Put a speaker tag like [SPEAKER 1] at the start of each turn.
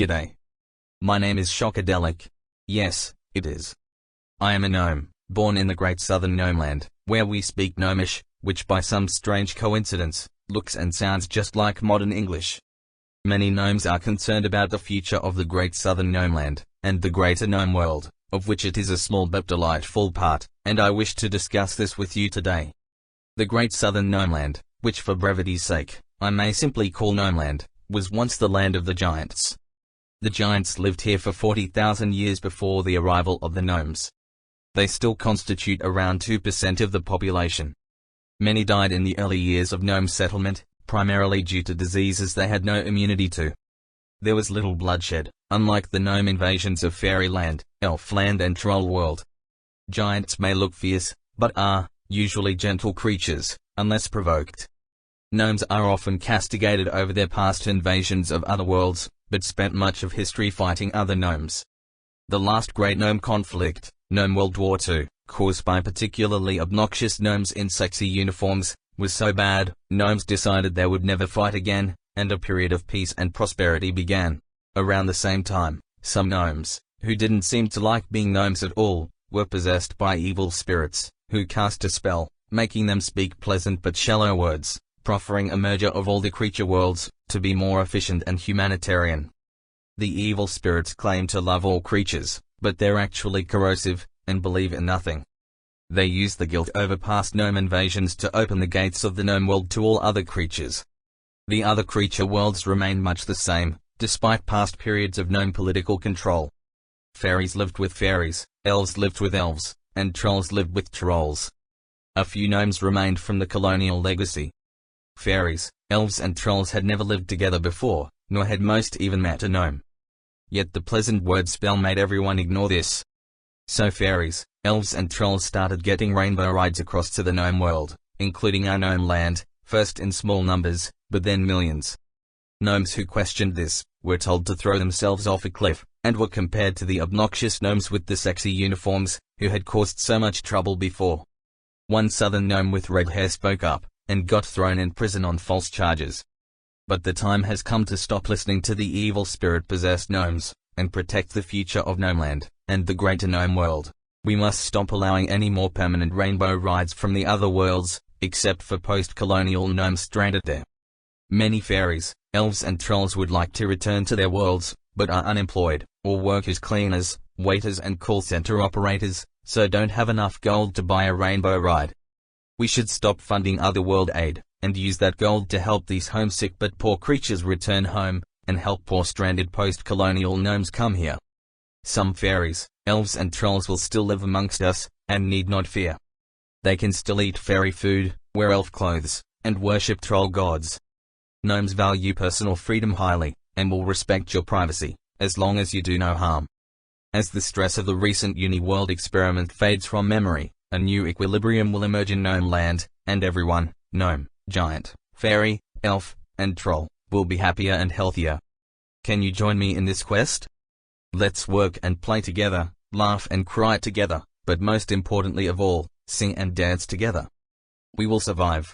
[SPEAKER 1] G'day. My name is Shockadelic. Yes, it is. I am a gnome, born in the Great Southern Gnomeland, where we speak Gnomish, which by some strange coincidence, looks and sounds just like modern English. Many gnomes are concerned about the future of the Great Southern Gnomeland, and the greater Gnomeworld, of which it is a small but delightful part, and I wish to discuss this with you today. The Great Southern Gnomeland, which for brevity's sake, I may simply call Gnomeland, was once the land of the giants. The giants lived here for 40,000 years before the arrival of the gnomes. They still constitute around 2% of the population. Many died in the early years of gnome settlement, primarily due to diseases they had no immunity to. There was little bloodshed, unlike the gnome invasions of fairyland, elfland and troll world. Giants may look fierce, but are, usually gentle creatures, unless provoked. Gnomes are often castigated over their past invasions of other worlds, but spent much of history fighting other gnomes. The last great gnome conflict, Gnome World War II, caused by particularly obnoxious gnomes in sexy uniforms, was so bad, gnomes decided they would never fight again, and a period of peace and prosperity began. Around the same time, some gnomes, who didn't seem to like being gnomes at all, were possessed by evil spirits, who cast a spell, making them speak pleasant but shallow words, proffering a merger of all the creature worlds, to be more efficient and humanitarian. The evil spirits claim to love all creatures, but they're actually corrosive, and believe in nothing. They use the guilt over past gnome invasions to open the gates of the gnome world to all other creatures. The other creature worlds remain much the same, despite past periods of gnome political control. Fairies lived with fairies, elves lived with elves, and trolls lived with trolls. A few gnomes remained from the colonial legacy. Fairies, elves and trolls had never lived together before, nor had most even met a gnome. Yet the pleasant word spell made everyone ignore this. So fairies, elves and trolls started getting rainbow rides across to the gnome world, including our gnome land, first in small numbers, but then millions. Gnomes who questioned this, were told to throw themselves off a cliff, and were compared to the obnoxious gnomes with the sexy uniforms, who had caused so much trouble before. One southern gnome with red hair spoke up, and got thrown in prison on false charges. But the time has come to stop listening to the evil spirit-possessed gnomes, and protect the future of Gnomeland, and the greater gnome world. We must stop allowing any more permanent rainbow rides from the other worlds, except for post-colonial gnomes stranded there. Many fairies, elves and trolls would like to return to their worlds, but are unemployed, or work as cleaners, waiters and call center operators, so don't have enough gold to buy a rainbow ride. We should stop funding other world aid, and use that gold to help these homesick but poor creatures return home, and help poor stranded post-colonial gnomes come here. Some fairies, elves and trolls will still live amongst us, and need not fear. They can still eat fairy food, wear elf clothes, and worship troll gods. Gnomes value personal freedom highly, and will respect your privacy, as long as you do no harm. As the stress of the recent uni-world experiment fades from memory, a new equilibrium will emerge in Gnomeland, and everyone, gnome, giant, fairy, elf, and troll, will be happier and healthier. Can you join me in this quest? Let's work and play together, laugh and cry together, but most importantly of all, sing and dance together. We will survive.